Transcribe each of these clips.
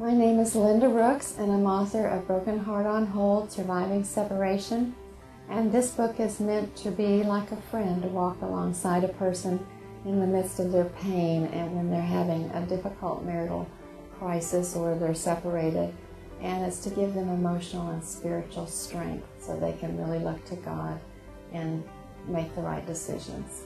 My name is Linda Brooks, and I'm author of Broken Heart on Hold, Surviving Separation. And this book is meant to be like a friend, to walk alongside a person in the midst of their pain and when they're having a difficult marital crisis or they're separated. And it's to give them emotional and spiritual strength so they can really look to God and make the right decisions.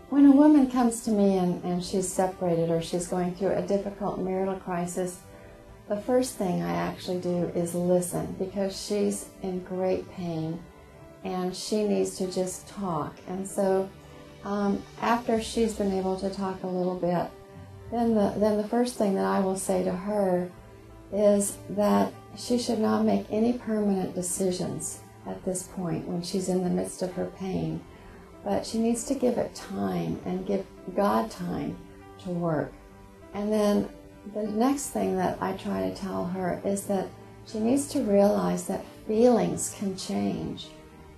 When a woman comes to me and she's separated or she's going through a difficult marital crisis, the first thing I actually do is listen, because she's in great pain and she needs to just talk. And so after she's been able to talk a little bit, then the first thing that I will say to her is that she should not make any permanent decisions at this point when she's in the midst of her pain. But she needs to give it time and give God time to work. And then the next thing that I try to tell her is that she needs to realize that feelings can change,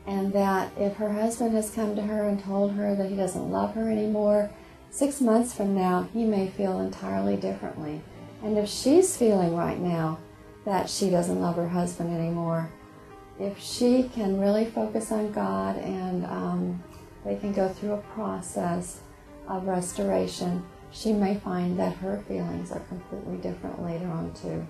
and that if her husband has come to her and told her that he doesn't love her anymore, 6 months from now he may feel entirely differently. And if she's feeling right now that she doesn't love her husband anymore, if she can really focus on God and they can go through a process of restoration, she may find that her feelings are completely different later on too.